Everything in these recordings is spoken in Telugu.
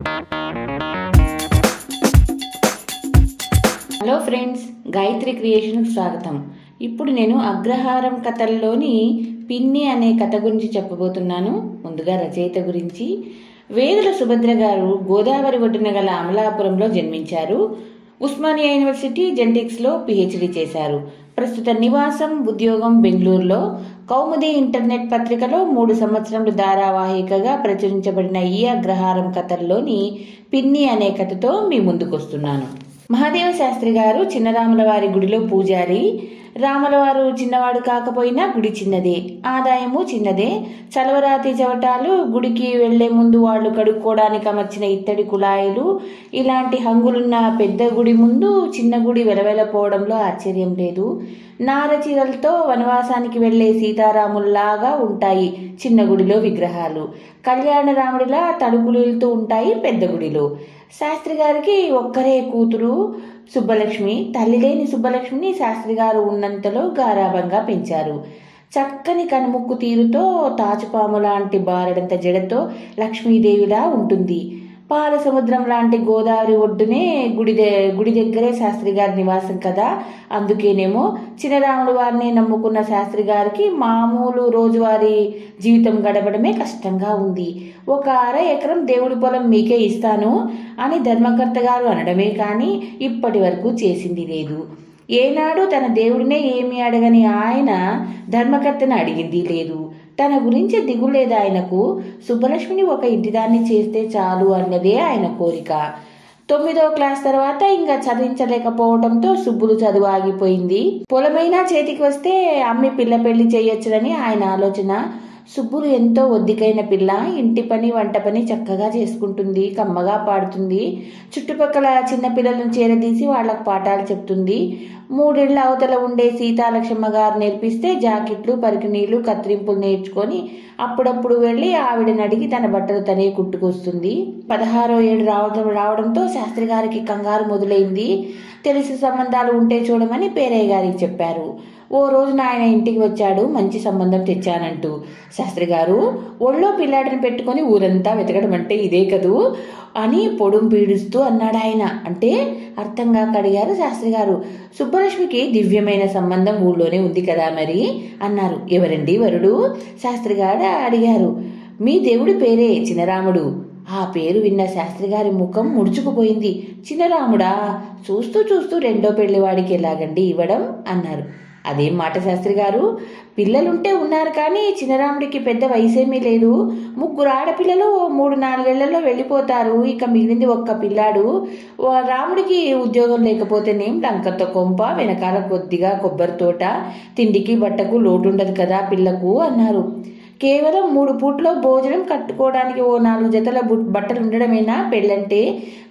హలో ఫ్రెండ్స్, గాయత్రి క్రియేషన్కి స్వాగతం. ఇప్పుడు నేను అగ్రహారం కథల్లోని పిన్ని అనే కథ గురించి చెప్పబోతున్నాను. ముందుగా రచయిత గురించి. వేదుల సుభద్ర గారు గోదావరి ఒడ్డున గల అమలాపురంలో జన్మించారు. ఉస్మానియా యూనివర్సిటీ జెనెటిక్స్లో PhD చేశారు. ప్రస్తుత నివాసం, ఉద్యోగం బెంగళూరులో. కౌముది ఇంటర్నెట్ పత్రికలో 3 సంవత్సరములు ధారావాహికగా ప్రచురించబడిన ఈ అగ్రహారం కథల్లోని పిన్ని అనే కథతో మీ ముందుకొస్తున్నాను. మహాదేవ శాస్త్రి గారు చిన్నరాములవారి గుడిలో పూజారి. రాములవారు చిన్నవాడు కాకపోయినా గుడి చిన్నదే, ఆదాయము చిన్నదే. చలవరాతి చవటాలు, గుడికి వెళ్లే ముందు వాళ్ళు కడుక్కోవడానికి అమర్చిన ఇత్తడి కుళాయిలు, ఇలాంటి హంగులున్న పెద్ద గుడి ముందు చిన్న గుడి వెలవెలపోవడంలో ఆశ్చర్యం లేదు. నారచీరలతో వనవాసానికి వెళ్లే సీతారాముల్లాగా ఉంటాయి చిన్న గుడిలో విగ్రహాలు. కళ్యాణ రాముడిలా తలుపులుతూ ఉంటాయి పెద్ద గుడిలో. శాస్త్రి గారికి ఒక్కరే కూతురు సుబ్బలక్ష్మి. తల్లి లేని సుబ్బలక్ష్మిని శాస్త్రి గారు ఉన్నంతలో గారాబంగా పెంచారు. చక్కని కనుముక్కు తీరుతో, తాచుపాము లాంటి బారడంత జడతో లక్ష్మీదేవిలా ఉంటుంది. పాల సముద్రం లాంటి గోదావరి ఒడ్డునే గుడి దగ్గరే శాస్త్రి గారి నివాసం కదా. అందుకేనేమో చిన్నరాముడు వారిని నమ్ముకున్న శాస్త్రి గారికి మామూలు రోజువారీ జీవితం గడపడమే కష్టంగా ఉంది. 1 అర ఎకరం దేవుడి పొలం మీకే ఇస్తాను అని ధర్మకర్త గారు అనడమే కానీ ఇప్పటి వరకు చేసింది లేదు. ఏనాడు తన దేవుడినే ఏమీ అడగని ఆయన ధర్మకర్తను అడిగింది లేదు. తన గురించి దిగులేదు ఆయనకు. సుబ్బలక్ష్మిని ఒక ఇంటిదాన్ని చేస్తే చాలు అన్నదే ఆయన కోరిక. 9వ క్లాస్ తర్వాత ఇంకా చదివించలేకపోవడంతో సుబ్బులు చదువు ఆగిపోయింది. పొలమైనా చేతికి వస్తే అమ్మి పిల్ల పెళ్లి చేయొచ్చునని ఆయన ఆలోచన. సుబ్బులు ఎంతో ఒద్దికైన పిల్ల. ఇంటి పని, వంట పని చక్కగా చేసుకుంటుంది, కమ్మగా పాడుతుంది. చుట్టుపక్కల చిన్నపిల్లలను చేరదీసి వాళ్లకు పాఠాలు చెప్తుంది. 3 ఇళ్ల అవతల ఉండే సీతాలక్ష్మ గారు నేర్పిస్తే జాకెట్లు, పరికిణీళ్లు, కత్తిరింపులు నేర్చుకొని అప్పుడప్పుడు వెళ్లి ఆవిడని అడిగి తన బట్టలు తనే కుట్టుకొస్తుంది. 16వ ఏడు రావడంతో శాస్త్రి గారికి కంగారు మొదలైంది. తెలిసి సంబంధాలు ఉంటే చూడమని పేరయ్య గారికి చెప్పారు. ఓ రోజున ఆయన ఇంటికి వచ్చాడు మంచి సంబంధం తెచ్చానంటూ. శాస్త్రి గారు ఒళ్ళో పిల్లాడిని పెట్టుకుని ఊరంతా వెతకడం అంటే ఇదే కదూ అని పొడుం పీడుస్తూ అన్నాడు ఆయన. అంటే అర్థంగా అడిగారు శాస్త్రి గారు. సుబ్బలక్ష్మికి దివ్యమైన సంబంధం ఊళ్ళోనే ఉంది కదా మరి అన్నారు. ఎవరండి వరుడు? శాస్త్రి గారు అడిగారు. మీ దేవుడి పేరే చిన్నరాముడు. ఆ పేరు విన్న శాస్త్రి గారి ముఖం ముడుచుకుపోయింది. చిన్నరాముడా? చూస్తూ చూస్తూ 2వ పెళ్లివాడికి ఎలాగండి ఇవ్వడం అన్నారు. అదేం మాట శాస్త్రి గారు, పిల్లలుంటే ఉన్నారు కానీ చిన్నరాముడికి పెద్ద వయసేమీ లేదు. 3 ఆడపిల్లలు 3-4 ఏళ్లలో వెళ్ళిపోతారు. ఇక మిగిలింది 1 పిల్లాడు. రాముడికి ఉద్యోగం లేకపోతేనేం లంకతో కొంప, వెనకాల కొద్దిగా కొబ్బరి తోట, తిండికి బట్టకు లోటుండదు కదా పిల్లకు అన్నారు. కేవలం 3 పూట్లో భోజనం, కట్టుకోవడానికి ఓ 4 జతల బట్టలు ఉండడమేనా పెళ్ళంటే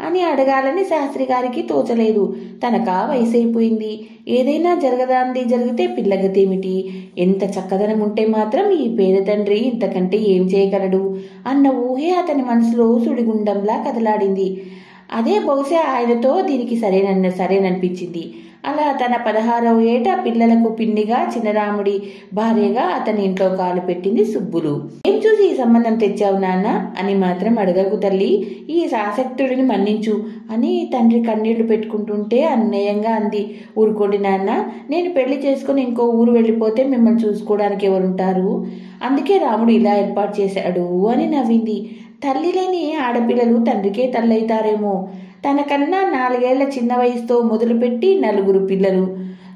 అని అడగాలని శాస్త్రి గారికి తోచలేదు. తనకా వయసైపోయింది. ఏదైనా జరగదాంది జరిగితే పిల్లగతేమిటి? ఎంత చక్కదనం ఉంటే మాత్రం ఈ పేద తండ్రి ఇంతకంటే ఏం చేయగలడు అన్న ఊహే అతని మనసులో సుడిగుండంలా కదలాడింది. అదే బహుశా ఆయనతో దీనికి సరేననిపించింది. అలా తన 16వ ఏట పిల్లలకు పిన్నిగా, చిన్నరాముడి భార్యగా అతని ఇంట్లో కాలు పెట్టింది సుబ్బులు. ఏం చూసి ఈ సంబంధం తెచ్చావు నాన్న అని మాత్రం అడగకు తల్లి, ఈ ఆసక్తుడిని మన్నించు అని తండ్రి కన్నీళ్లు పెట్టుకుంటుంటే అన్యాయంగా అంది. ఊరుకోండి నాన్న, నేను పెళ్లి చేసుకుని ఇంకో ఊరు వెళ్ళిపోతే మిమ్మల్ని చూసుకోవడానికి ఎవరుంటారు? అందుకే రాముడు ఇలా ఏర్పాటు చేశాడు అని నవ్వింది. తల్లి లేని ఆడపిల్లలు తండ్రికే తల్లైతారేమో. తనకన్నా 4 ఏళ్ల చిన్న వయసుతో మొదలుపెట్టి 4 పిల్లలు.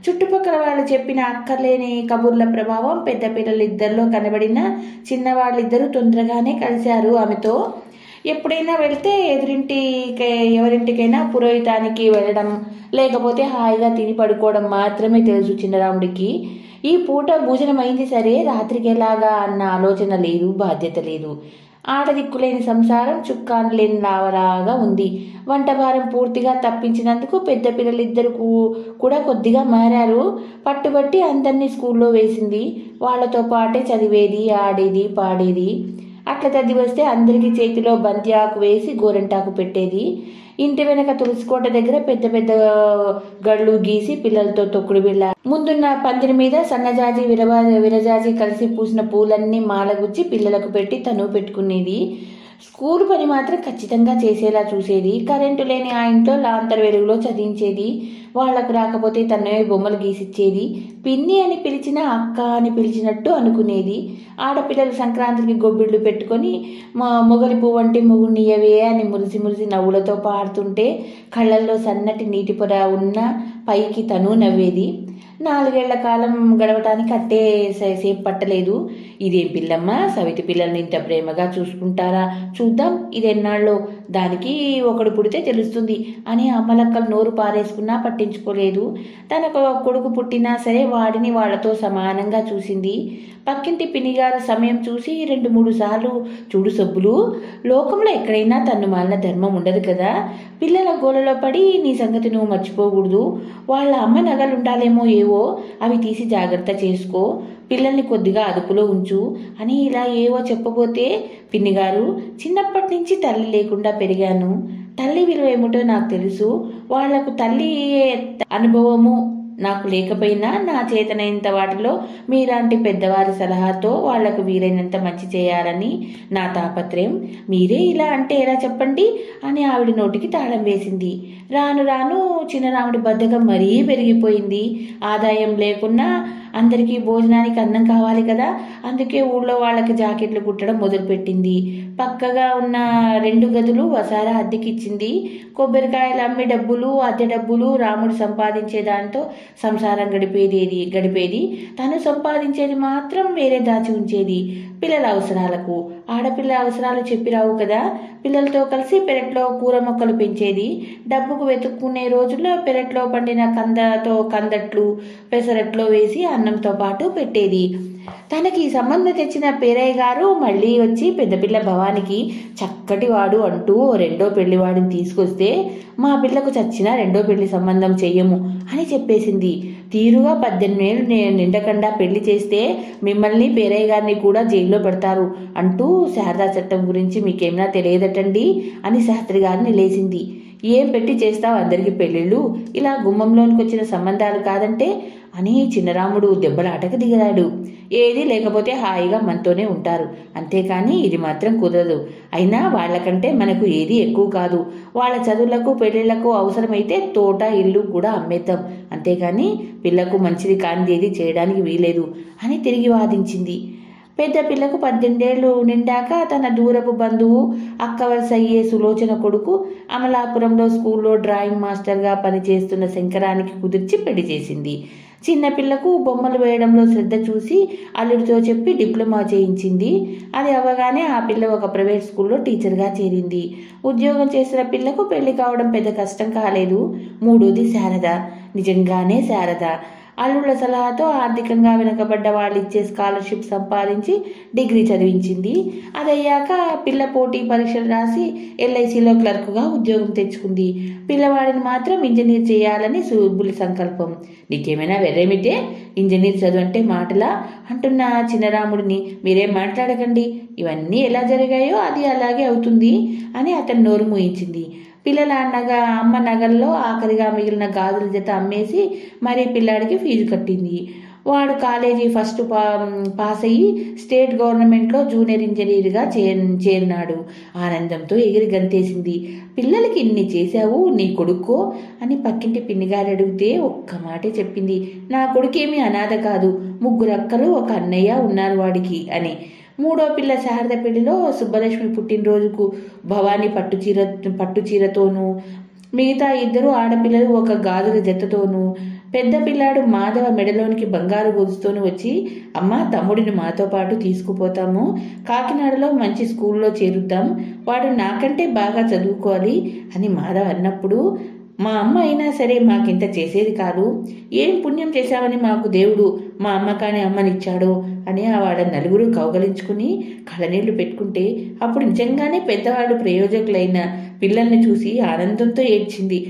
చుట్టుపక్కల వాళ్ళు చెప్పిన అక్కర్లేని కబుర్ల ప్రభావం పెద్ద పిల్లలిద్దరిలో కనబడిన చిన్నవాళ్ళిద్దరూ తొందరగానే కలిశారు ఆమెతో. ఎప్పుడైనా వెళ్తే ఎవరింటికైనా పురోహితానికి వెళ్ళడం, లేకపోతే హాయిగా తిని పడుకోవడం మాత్రమే తెలుసు చిన్నరాముడికి. ఈ పూట భోజనం అయింది సరే, రాత్రికి ఎలాగా అన్న ఆలోచన లేదు, బాధ్యత లేదు. ఆడదిక్కులేని సంసారం చుక్కాను లేని లావలాగా ఉంది. వంటభారం పూర్తిగా తప్పించినందుకు పెద్ద పిల్లలిద్దరు కూడా కొద్దిగా మారారు. పట్టుబట్టి అందరినీ స్కూల్లో వేసింది. వాళ్లతో పాటే చదివేది, ఆడేది, పాడేది. అట్లా తద్ది వస్తే అందరికీ చేతిలో బంతి ఆకు వేసి గోరంటాకు పెట్టేది. ఇంటి వెనక తులసికోట దగ్గర పెద్ద పెద్ద గళ్ళు గీసి పిల్లలతో తొక్కుడు బిళ్ళ, ముందున్న పందిరి మీద సన్నజాజి విరజాజి కలిసి పూసిన పూలన్నీ మాలగుచ్చి పిల్లలకు పెట్టి తను పెట్టుకునేది. స్కూల్ పని మాత్రం ఖచ్చితంగా చేసేలా చూసేది. కరెంటు లేని ఆ ఇంట్లో లాంతర్ వెలుగులో చదివించేది. వాళ్లకు రాకపోతే తనే బొమ్మలు గీసిచ్చేది. పిన్ని అని పిలిచినా అక్క అని పిలిచినట్టు అనుకునేది. ఆడపిల్లలు సంక్రాంతికి గొబ్బిళ్ళు పెట్టుకొని మొగలి పువ్వు అంటే మొగుడినియవే అని మురిసి మురిసి నవ్వులతో పాడుతుంటే కళ్ళల్లో సన్నటి నీటి పొర ఉన్న పైకి తను నవ్వేది. 4 ఏళ్ల కాలం గడవటానికి అట్టే సేపు పట్టలేదు. ఇదేం పిల్లమ్మ, సవితి పిల్లల్ని ఇంత ప్రేమగా చూసుకుంటారా, చూద్దాం ఇదెన్నాళ్ళో, దానికి ఒకడు పుడితే తెలుస్తుంది అని అమ్మలక్కలు నోరు పారేసుకున్నా పట్టించుకోలేదు. తనకు కొడుకు పుట్టినా సరే వాడిని వాళ్లతో సమానంగా చూసింది. పక్కింటి పినిగారు సమయం చూసి 2-3 సార్లు, చూడు సబ్బులు, లోకంలో ఎక్కడైనా తన్ను మాలిన ధర్మం ఉండదు కదా, పిల్లల గోలలో పడి నీ సంగతి నువ్వు మర్చిపోకూడదు, వాళ్ళ అమ్మ నగలుండాలేమో ఏవో అవి తీసి జాగ్రత్త చేసుకో, పిల్లల్ని కొద్దిగా అదుపులో ఉంచు అని ఇలా ఏవో చెప్పబోతే, పిన్నిగారు, చిన్నప్పటి నుంచి తల్లి లేకుండా పెరిగాను, తల్లి విలువ ఏమిటో నాకు తెలుసు, వాళ్లకు తల్లి అనుభవము నాకు లేకపోయినా నా చేతనైనంత వాటిలో మీలాంటి పెద్దవారి సలహాతో వాళ్లకు వీలైనంత మంచి చేయాలని నా తాపత్రయం, మీరే ఇలా అంటే ఎలా చెప్పండి అని ఆవిడ నోటికి తాళం వేసింది. రాను రాను చిన్నరాముడి బద్ధకం మరీ పెరిగిపోయింది. ఆదాయం లేకున్నా అందరికీ భోజనానికి అన్నం కావాలి కదా, అందుకే ఊళ్ళో వాళ్ళకి జాకెట్లు కుట్టడం మొదలుపెట్టింది. పక్కగా ఉన్న 2 గదులు వసారా అద్దెకిచ్చింది. కొబ్బరికాయలు అమ్మి డబ్బులు, అద్దె డబ్బులు రాముడు సంపాదించే దాంతో సంసారం గడిపేది. తను సంపాదించేది మాత్రం వేరే దాచి ఉంచేది, పిల్లల అవసరాలకు. ఆడపిల్ల అవసరాలు చెప్పిరావు కదా, పిల్లలతో కలిసి పెరట్లో కూర మొక్కలు పెంచేది. డబ్బుకు వెతుక్కునే రోజుల్లో పెరట్లో పండిన కందట్లు పెసరట్లో వేసి అన్నంతో పాటు పెట్టేది. తనకి సంబంధం తెచ్చిన పేరయ్య గారు మళ్ళీ వచ్చి పెద్దపిల్ల భవానికి చక్కటి వాడు అంటూ 2వ పెళ్లివాడిని తీసుకొస్తే, మా పిల్లకు చచ్చినా 2వ పెళ్లి సంబంధం చెయ్యము అని చెప్పేసింది. తీరుగా 18 ఏళ్ళు నిండకుండా పెళ్లి చేస్తే మిమ్మల్ని పేరయ్య గారిని కూడా జైల్లో పెడతారు అంటూ శారదా చట్టం గురించి మీకేమైనా తెలియదటండి అని శాస్త్రి గారిని లేసింది. ఏం పెట్టి చేస్తావు అందరికి పెళ్ళిళ్ళు, ఇలా గుమ్మంలోనికి వచ్చిన సంబంధాలు కాదంటే అని చిన్నరాముడు దెబ్బలాటకు దిగాడు. ఏది లేకపోతే హాయిగా మనతోనే ఉంటారు, అంతేకాని ఇది మాత్రం కుదరదు. అయినా వాళ్లకంటే మనకు ఏది ఎక్కువ కాదు. వాళ్ళ చదువులకు పెళ్లిళ్లకు అవసరమైతే తోట ఇల్లు కూడా అమ్మేద్దాం, అంతేకాని పిల్లకు మంచిది కానిది ఏది చేయడానికి వీలేదు అని తిరిగి వాదించింది. పెద్ద పిల్లకు 18 ఏళ్ళు నిండాక తన దూరపు బంధువు అక్కవలస అయ్యే సులోచన కొడుకు అమలాపురంలో స్కూల్లో డ్రాయింగ్ మాస్టర్గా పనిచేస్తున్న శంకరానికి కుదిర్చి పెళ్లి చేసింది. చిన్నపిల్లకు బొమ్మలు వేయడంలో శ్రద్ధ చూసి అల్లుడితో చెప్పి డిప్లొమా చేయించింది. అది అవ్వగానే ఆ పిల్ల ఒక ప్రైవేట్ స్కూల్లో టీచర్గా చేరింది. ఉద్యోగం చేసిన పిల్లకు పెళ్లి కావడం పెద్ద కష్టం కాలేదు. 3వది శారద. నిజంగానే శారద అల్లుళ్ళ సలహాతో ఆర్థికంగా వెనుకబడ్డ వాళ్ళు ఇచ్చే స్కాలర్షిప్ సంపాదించి డిగ్రీ చదివించింది. అదయ్యాక పిల్ల పోటీ పరీక్షలు రాసి LICలో క్లర్క్గా ఉద్యోగం తెచ్చుకుంది. పిల్లవాడిని మాత్రం ఇంజనీర్ చేయాలని సుబ్బులి సంకల్పం. నీకేమైనా వెర్రేమిటే, ఇంజనీర్ చదువు అంటే మాటలా అంటున్న చిన్నరాముడిని, మీరేం మాట్లాడకండి, ఇవన్నీ ఎలా జరిగాయో అది అలాగే అవుతుంది అని అతను నోరు మూయించింది. పిల్లల అమ్మ నగల్లో ఆఖరిగా మిగిలిన గాజుల జత అమ్మేసి మరీ పిల్లాడికి ఫీజు కట్టింది. వాడు కాలేజీ ఫస్ట్ పాస్ అయ్యి స్టేట్ గవర్నమెంట్లో జూనియర్ ఇంజనీర్గా చేరినాడు. ఆనందంతో ఎగిరి గంతేసింది. పిల్లలకి ఇన్ని చేశావు, నీ కొడుకో అని పక్కింటి పిన్నిగారు అడిగితే ఒక్క మాటే చెప్పింది, నా కొడుకేమీ అనాథ కాదు, 3 అక్కలు 1 అన్నయ్య ఉన్నారు వాడికి అని. 3వ పిల్ల శారద పెళ్లిలో సుబ్బలక్ష్మి పుట్టినరోజుకు భవానీ పట్టు చీరతోనూ, మిగతా 2 ఆడపిల్లలు 1 గాజుల జతతోనూ, పెద్ద పిల్లాడు మాధవ మెడలోనికి బంగారు గొలుసుతోనూ వచ్చి, అమ్మ తమ్ముడిని మాతో పాటు తీసుకుపోతాము, కాకినాడలో మంచి స్కూల్లో చేరుద్దాం, వాడు నాకంటే బాగా చదువుకోవాలి అని మాధవ్ అన్నప్పుడు, మా అమ్మ అయినా సరే మాకింత చేసేది కాదు, ఏం పుణ్యం చేశావని మాకు దేవుడు మా అమ్మ కాని అమ్మనిచ్చాడు అని వాడ నలుగురు కౌగలించుకుని కళ్ళనీళ్లు పెట్టుకుంటే, అప్పుడు నిజంగానే పెద్దవాళ్ళు ప్రయోజకులైన పిల్లల్ని చూసి ఆనందంతో ఏడ్చింది.